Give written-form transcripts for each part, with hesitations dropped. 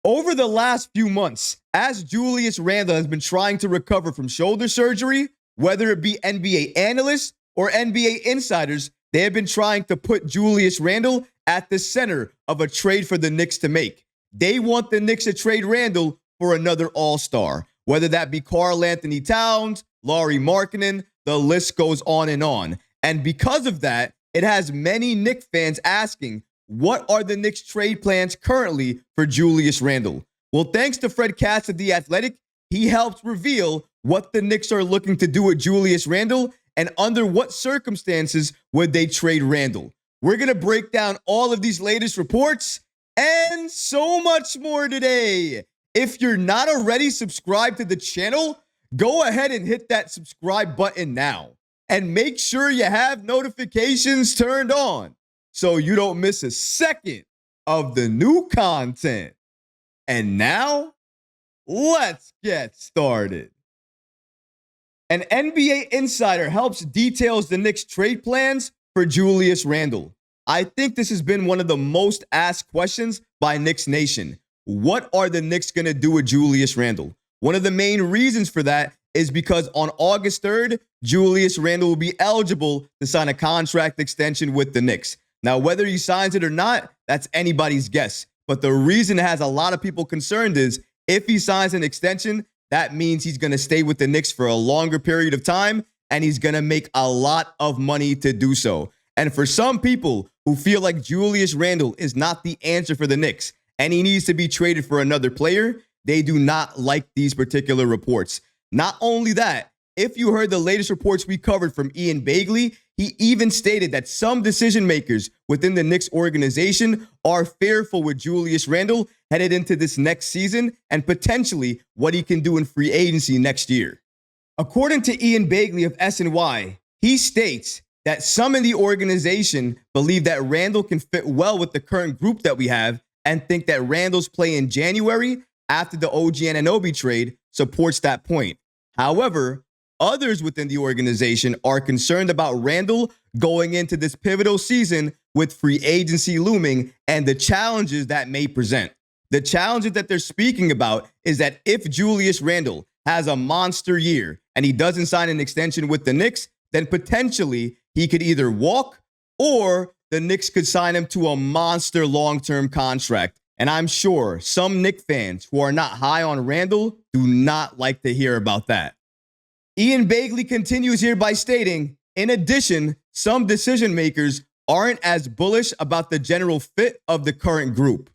Over the last few months, as Julius Randle has been trying to recover from shoulder surgery, whether it be NBA analysts or NBA insiders, they have been trying to put Julius Randle at the center of a trade for the Knicks to make. They want the Knicks to trade Randle for another all-star, whether that be Karl Anthony Towns, Lauri Markkanen, the list goes on and on. And because of that, it has many Knicks fans asking, what are the Knicks trade plans currently for Julius Randle? Well, thanks to Fred Katz of The Athletic, he helped reveal what the Knicks are looking to do with Julius Randle and under what circumstances would they trade Randle. We're going to break down all of these latest reports and so much more today. If you're not already subscribed to the channel, go ahead and hit that subscribe button now. And make sure you have notifications turned on so you don't miss a second of the new content. And now, let's get started. An NBA insider helps details the Knicks trade plans for Julius Randle. I think this has been one of the most asked questions by Knicks Nation. What are the Knicks going to do with Julius Randle? One of the main reasons for that is because on August 3rd, Julius Randle will be eligible to sign a contract extension with the Knicks. Now, whether he signs it or not, that's anybody's guess. But the reason it has a lot of people concerned is if he signs an extension, that means he's going to stay with the Knicks for a longer period of time, and he's going to make a lot of money to do so. And for some people who feel like Julius Randle is not the answer for the Knicks and he needs to be traded for another player, they do not like these particular reports. Not only that, if you heard the latest reports we covered from Ian Begley, he even stated that some decision makers within the Knicks organization are fearful with Julius Randle headed into this next season and potentially what he can do in free agency next year. According to Ian Begley of SNY, he states that some in the organization believe that Randle can fit well with the current group that we have and think that Randle's play in January after the OG Anunoby trade supports that point. However, others within the organization are concerned about Randle going into this pivotal season with free agency looming and the challenges that may present. The challenges that they're speaking about is that if Julius Randle has a monster year and he doesn't sign an extension with the Knicks, then potentially he could either walk or the Knicks could sign him to a monster long-term contract. And I'm sure some Knicks fans who are not high on Randle do not like to hear about that. Ian Begley continues here by stating, in addition, some decision makers aren't as bullish about the general fit of the current group.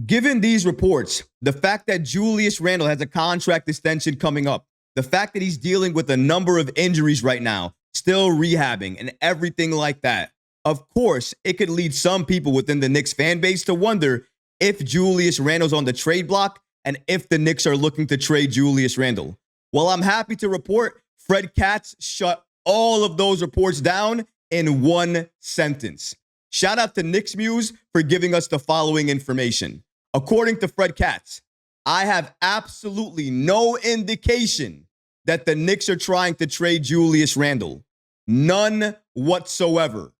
Given these reports, the fact that Julius Randle has a contract extension coming up, the fact that he's dealing with a number of injuries right now, still rehabbing and everything like that, of course, it could lead some people within the Knicks fan base to wonder if Julius Randle's on the trade block and if the Knicks are looking to trade Julius Randle. Well, I'm happy to report Fred Katz shut all of those reports down in one sentence. Shout out to Knicks Muse for giving us the following information. According to Fred Katz, I have absolutely no indication that the Knicks are trying to trade Julius Randle. None whatsoever.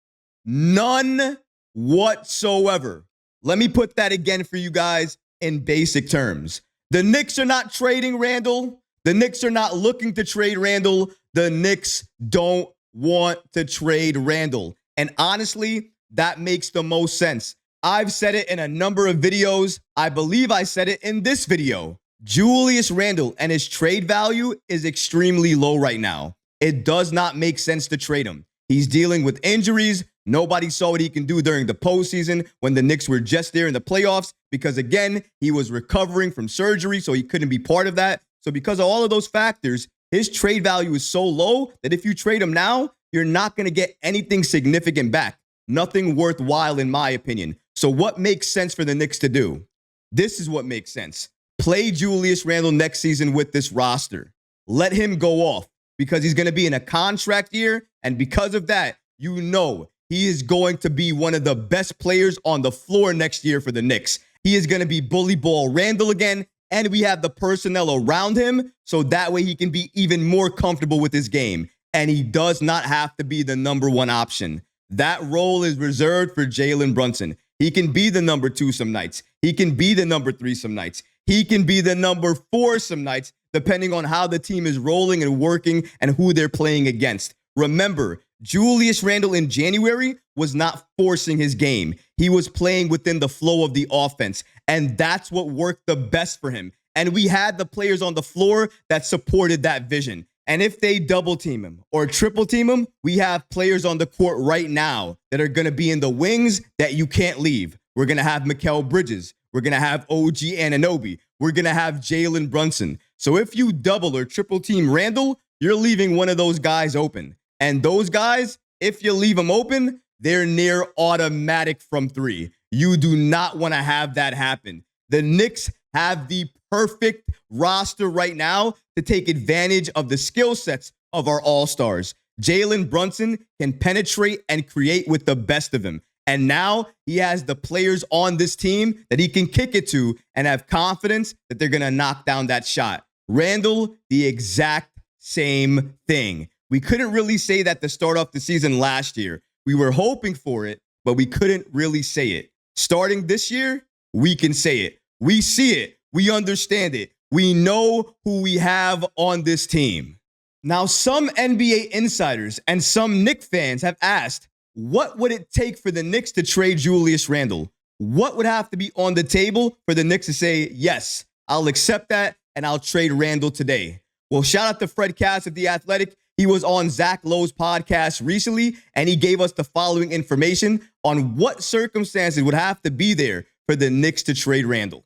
None whatsoever. Let me put that again for you guys in basic terms. The Knicks are not trading Randle. The Knicks are not looking to trade Randle. The Knicks don't want to trade Randle. And honestly, that makes the most sense. I've said it in a number of videos. I believe I said it in this video. Julius Randle and his trade value is extremely low right now. It does not make sense to trade him. He's dealing with injuries. Nobody saw what he can do during the postseason when the Knicks were just there in the playoffs because, again, he was recovering from surgery, so he couldn't be part of that. So because of all of those factors, his trade value is so low that if you trade him now, you're not going to get anything significant back. Nothing worthwhile, in my opinion. So what makes sense for the Knicks to do? This is what makes sense. Play Julius Randle next season with this roster. Let him go off because he's going to be in a contract year. And because of that, you know he is going to be one of the best players on the floor next year for the Knicks. He is going to be bully ball Randle again. And we have the personnel around him so that way he can be even more comfortable with his game. And he does not have to be the number one option. That role is reserved for Jalen Brunson. He can be the number 2 some nights. He can be the number 3 some nights. He can be the number 4 some nights, depending on how the team is rolling and working and who they're playing against. Remember, Julius Randle in January was not forcing his game. He was playing within the flow of the offense, and that's what worked the best for him. And we had the players on the floor that supported that vision. And if they double team him or triple team him, we have players on the court right now that are going to be in the wings that you can't leave. We're going to have Mikal Bridges. We're going to have OG Anunoby. We're going to have Jalen Brunson. So if you double or triple team Randle, you're leaving one of those guys open. And those guys, if you leave them open, they're near automatic from 3. You do not want to have that happen. The Knicks have the perfect roster right now to take advantage of the skill sets of our all-stars. Jalen Brunson can penetrate and create with the best of them. And now he has the players on this team that he can kick it to and have confidence that they're going to knock down that shot. Randle, the exact same thing. We couldn't really say that to start off the season last year. We were hoping for it, but we couldn't really say it. Starting this year, we can say it. We see it. We understand it. We know who we have on this team. Now, some NBA insiders and some Knicks fans have asked, what would it take for the Knicks to trade Julius Randle? What would have to be on the table for the Knicks to say, yes, I'll accept that and I'll trade Randle today? Well, shout out to Fred Katz at The Athletic. He was on Zach Lowe's podcast recently, and he gave us the following information on what circumstances would have to be there for the Knicks to trade Randle.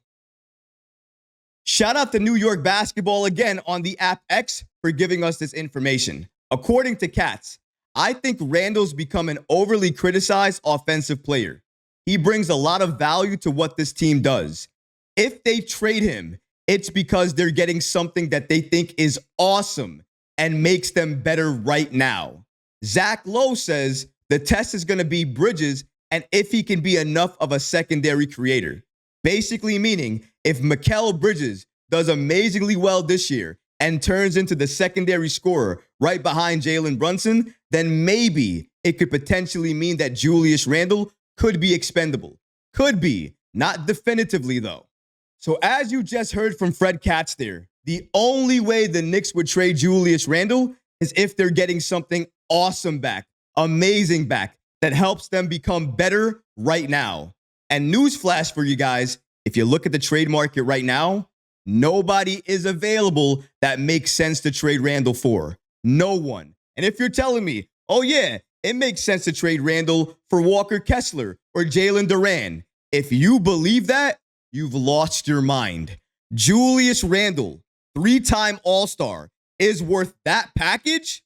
Shout out to New York Basketball again on the app X for giving us this information. According to Katz, I think Randle's become an overly criticized offensive player. He brings a lot of value to what this team does. If they trade him, it's because they're getting something that they think is awesome and makes them better right now. Zach Lowe says the test is going to be Bridges and if he can be enough of a secondary creator. Basically meaning if Mikal Bridges does amazingly well this year and turns into the secondary scorer right behind Jalen Brunson, then maybe it could potentially mean that Julius Randle could be expendable. Could be, not definitively though. So as you just heard from Fred Katz there, the only way the Knicks would trade Julius Randle is if they're getting something awesome back, amazing back, that helps them become better right now. And newsflash for you guys, if you look at the trade market right now, nobody is available that makes sense to trade Randle for. No one. And if you're telling me, oh yeah, it makes sense to trade Randle for Walker Kessler or Jalen Duran, if you believe that, you've lost your mind. Julius Randle, 3-time All-Star, is worth that package?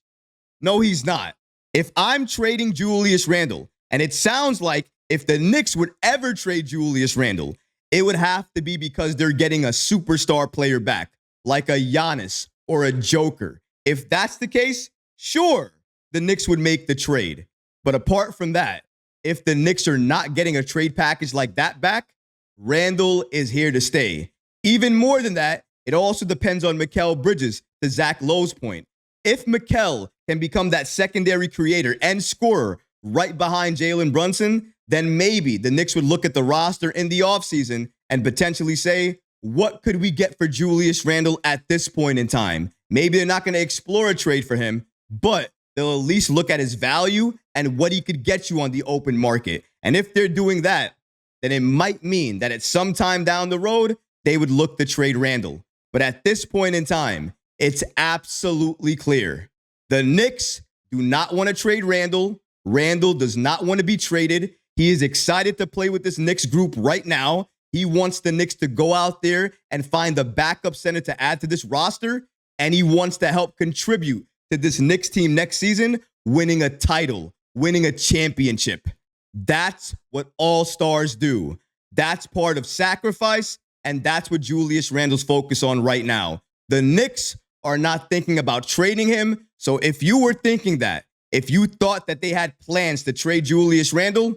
No, he's not. If I'm trading Julius Randle, and it sounds like if the Knicks would ever trade Julius Randle, it would have to be because they're getting a superstar player back, like a Giannis or a Joker. If that's the case, sure, the Knicks would make the trade. But apart from that, if the Knicks are not getting a trade package like that back, Randle is here to stay. Even more than that, it also depends on Mikal Bridges, to Zach Lowe's point. If Mikal can become that secondary creator and scorer right behind Jalen Brunson, then maybe the Knicks would look at the roster in the offseason and potentially say, what could we get for Julius Randle at this point in time? Maybe they're not going to explore a trade for him, but they'll at least look at his value and what he could get you on the open market. And if they're doing that, then it might mean that at some time down the road, they would look to trade Randle. But at this point in time, it's absolutely clear. The Knicks do not want to trade Randle. Randle does not want to be traded. He is excited to play with this Knicks group right now. He wants the Knicks to go out there and find a backup center to add to this roster. And he wants to help contribute to this Knicks team next season, winning a title, winning a championship. That's what all stars do. That's part of sacrifice, and that's what Julius Randle's focused on right now. The Knicks are not thinking about trading him. So if you were thinking that, if you thought that they had plans to trade Julius Randle,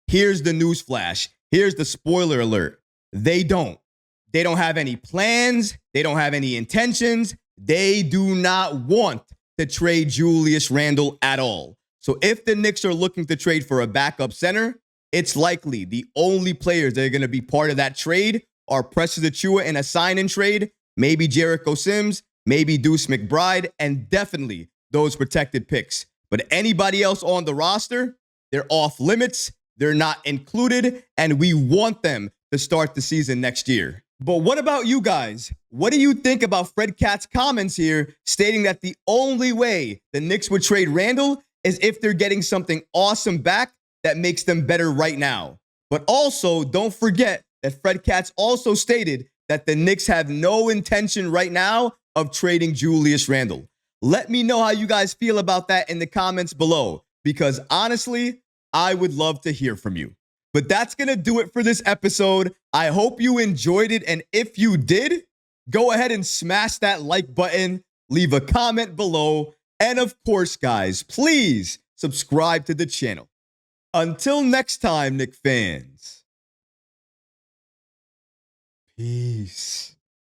here's the news flash. Here's the spoiler alert. They don't. They don't have any plans. They don't have any intentions. They do not want to trade Julius Randle at all. So if the Knicks are looking to trade for a backup center, it's likely the only players that are going to be part of that trade are Precious Achiuwa in a sign-in trade, maybe Jericho Sims, maybe Deuce McBride, and definitely those protected picks. But anybody else on the roster, they're off limits, they're not included, and we want them to start the season next year. But what about you guys? What do you think about Fred Katz's comments here stating that the only way the Knicks would trade Randle is if they're getting something awesome back that makes them better right now? But also, don't forget that Fred Katz also stated that the Knicks have no intention right now of trading Julius Randle. Let me know how you guys feel about that in the comments below, because honestly, I would love to hear from you. But that's going to do it for this episode. I hope you enjoyed it. And if you did, go ahead and smash that like button, leave a comment below. And of course, guys, please subscribe to the channel. Until next time, Knicks fans. Peace.